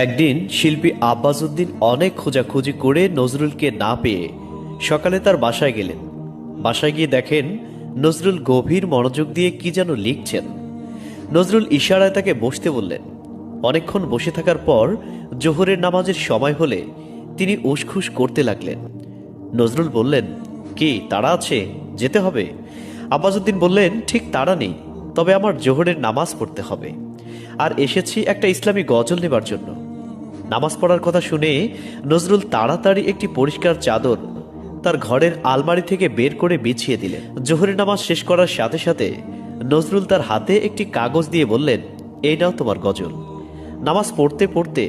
একদিন শিল্পী আব্বাসউদ্দিন অনেক খোঁজাখুঁজি করে নজরুলকে না পেয়ে সকালে তার বাসায় গেলেন। বাসায় গিয়ে দেখেন নজরুল গভীর মনোযোগ দিয়ে কি যেন লিখছেন। নজরুল ইশারায় তাকে বসতে বললেন। অনেকক্ষণ বসে থাকার পর জোহরের নামাজের সময় হলে তিনি উসখুস করতে লাগলেন। নজরুল বললেন, কি তাড়া আছে, যেতে হবে? আব্বাসউদ্দিন বললেন, ঠিক তাড়া নেই, তবে আমার জোহরের নামাজ পড়তে হবে, আর এসেছি একটা ইসলামী গজল নেবার জন্য। নামাজ পড়ার কথা শুনে নজরুল তাড়াতাড়ি একটি পরিষ্কার চাদর তার ঘরের আলমারি থেকে বের করে বিছিয়ে দিলেন। জোহরের নামাজ শেষ করার সাথে সাথে নজরুল তার হাতে একটি কাগজ দিয়ে বললেন, এই নাও তোমার গজল। নামাজ পড়তে পড়তে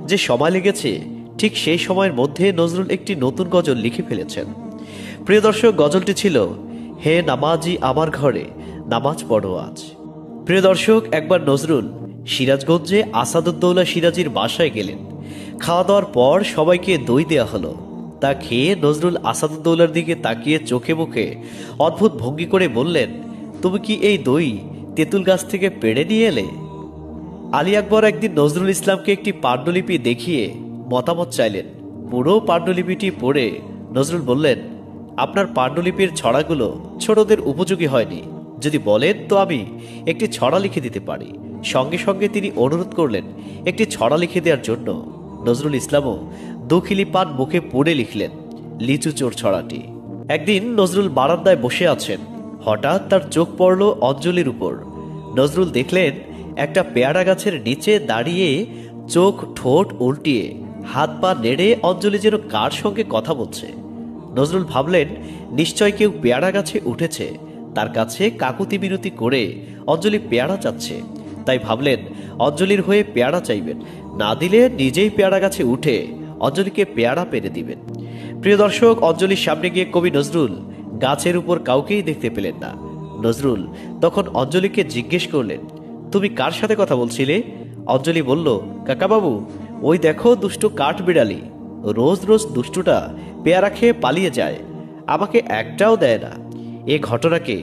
যে সময় লেগেছে, ঠিক সেই সময়ের মধ্যে নজরুল একটি নতুন গজল লিখে ফেলেছেন। প্রিয় দর্শক, গজলটি ছিল, হে নামাজি আমার ঘরে নামাজ পড়ো আজ। প্রিয় দর্শক, একবার নজরুল সিরাজগঞ্জে আসাদুদ্দৌলা সিরাজির বাসায় গেলেন। খাওয়া দাওয়ার পর সবাইকে দই দেওয়া হলো। তা খেয়ে নজরুল আসাদুদ্দৌলার দিকে তাকিয়ে চোখে মুখে অদ্ভুত ভঙ্গি করে বললেন, তুমি কি এই দই তেঁতুল গাছ থেকে পেড়ে নিয়ে এলে? আলী আকবর একদিন নজরুল ইসলামকে একটি পাণ্ডুলিপি দেখিয়ে মতামত চাইলেন। পুরো পাণ্ডুলিপিটি পড়ে নজরুল বললেন, আপনার পাণ্ডুলিপির ছড়াগুলো ছোটদের উপযোগী হয়নি, যদি বলেন তো আমি একটি ছড়া লিখে দিতে পারি। সঙ্গে সঙ্গে তিনি অনুরোধ করলেন একটি ছড়া লিখে দেওয়ার জন্য। নজরুল ইসলামও দুখিলি পান মুখে পুড়ে লিখলেন লিচু চোর ছড়াটি। একদিন নজরুল বারান্দায় বসে আছেন, হঠাৎ তার চোখ পড়ল অঞ্জলির উপর। নজরুল দেখলেন একটা পেয়ারা গাছের নিচে দাঁড়িয়ে চোখ ঠোঁট উল্টিয়ে হাত পা নেড়ে অঞ্জলি যেন কার সঙ্গে কথা বলছে। নজরুল ভাবলেন, নিশ্চয় কেউ পেয়ারা গাছে উঠেছে, তার কাছে কাকুতি বিনতি করে অঞ্জলি পেয়ারা চাচ্ছে। তাই ভাবলেন অঞ্জলির হয়ে পেয়ারা চাইবেন, না দিলে নিজেই পেয়ারা গাছে উঠে অঞ্জলিকে পেয়ারা পেরে দিবেন। প্রিয় দর্শক, অঞ্জলির সামনে গিয়ে কবি নজরুল গাছের উপর কাউকেই দেখতে পেলেন না। নজরুল তখন অঞ্জলিকে জিজ্ঞেস করলেন, তুমি কার সাথে কথা বলছিলে? অঞ্জলি বলল, কাকাবাবু, ওই দেখো দুষ্টু কাঠ বিড়ালি, রোজ রোজ দুষ্টুটা পেয়ারা খেয়ে পালিয়ে যায়, আমাকে একটাও দেয় না। এ ঘটনাকে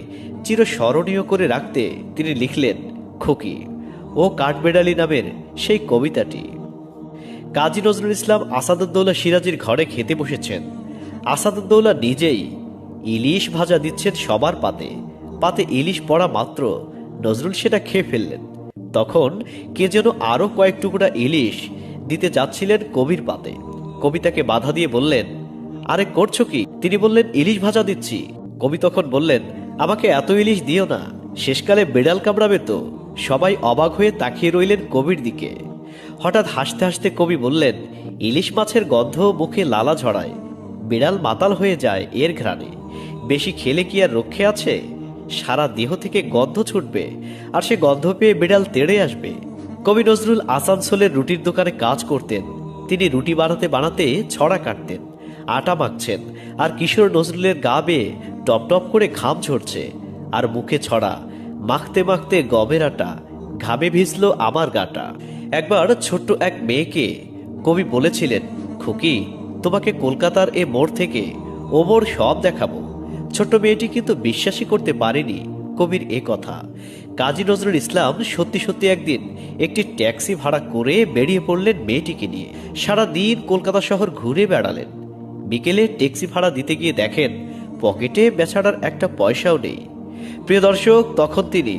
চিরস্মরণীয় করে রাখতে তিনি লিখলেন খুকি ও কাঠবেড়ালি নামের সেই কবিতাটি। কাজী নজরুল ইসলাম আসাদুদ্দৌলা সিরাজির ঘরে খেতে বসেছেন। আসাদুদ্দৌলা নিজেই ইলিশ ভাজা দিচ্ছেন সবার পাতে। পাতে ইলিশ পড়া মাত্র নজরুল সেটা খেয়ে ফেললেন। তখন কে যেন আরো কয়েক টুকরা ইলিশ দিতে যাচ্ছিলেন কবির পাতে। কবি তাকে বাধা দিয়ে বললেন, আরে করছো কি? তিনি বললেন, ইলিশ ভাজা দিচ্ছি। কবি তখন বললেন, আমাকে এত ইলিশ দিও না, শেষকালে বেড়াল কামড়াবে তো। সবাই অবাক হয়ে তাকিয়ে রইলেন কবির দিকে। হঠাৎ হাসতে হাসতে কবি বললেন, ইলিশ মাছের গন্ধ মুখে লালা ঝরায়, বিড়াল মাতাল হয়ে যায় এর ঘ্রাণে। বেশি খেলে কি আর রক্ষে আছে? সারা দেহ থেকে গন্ধ ছুটবে, আর সে গন্ধ পেয়ে বিড়াল তেড়ে আসবে। কবি নজরুল আসানসোলের রুটির দোকানে কাজ করতেন। তিনি রুটি বানাতে বানাতে ছড়া কাটতেন, আটা মাখছেন, আর কিশোর নজরুলের গা বেয়ে টপ টপ করে ঘাম ঝরছে, আর মুখে ছড়া মাখতে মাখতে গমের আটা, ঘামে ভিজল আমার গাটা। একবার ছোট্ট এক মেয়েকে কবি বলেছিলেন, খুকি, তোমাকে কলকাতার এ মোড় থেকে ও মোড় সব দেখাবো। ছোট্ট মেয়েটি কিন্তু বিশ্বাসই করতে পারেনি কবির এ কথা। কাজী নজরুল ইসলাম সত্যি সত্যি একদিন একটি ট্যাক্সি ভাড়া করে বেরিয়ে পড়লেন মেয়েটিকে নিয়ে। সারা দিন কলকাতা শহর ঘুরে বেড়ালেন। বিকেলে ট্যাক্সি ভাড়া দিতে গিয়ে দেখেন পকেটে বেচারার একটা পয়সাও নেই। প্রিয় দর্শক, তখন তিনি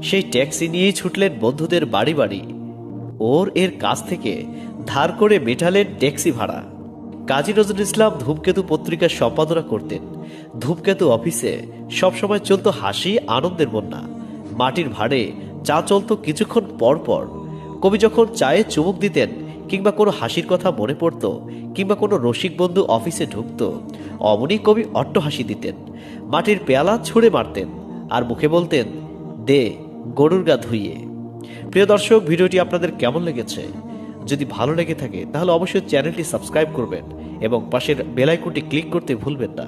সেই ট্যাক্সি নিয়েই ছুটলেন বন্ধুদের বাড়ি বাড়ি। এর কাছ থেকে ধার করে মেটালেন ট্যাক্সি ভাড়া। কাজী নজরুল ইসলাম ধূমকেতু পত্রিকার সম্পাদনা করতেন। ধূমকেতু অফিসে সবসময় চলতো হাসি আনন্দের বন্যা। মাটির ভাড়ে চা চলতো কিছুক্ষণ পর পর। কবি যখন চায়ে চুমুক দিতেন, কিংবা কোনো হাসির কথা মনে পড়ত, কিংবা কোনো রসিক বন্ধু অফিসে ঢুকত, অমনি কবি অট্টহাসি দিতেন, মাটির পেয়ালা ছুঁড়ে মারতেন, আর মুখে বলতেন, দে গরুর গা ধুইয়ে। প্রিয় দর্শক, ভিডিওটি আপনাদের কেমন লেগেছে? যদি ভালো লেগে থাকে তাহলে অবশ্যই চ্যানেলটি সাবস্ক্রাইব করবেন এবং পাশের বেল আইকনটি ক্লিক করতে ভুলবেন না।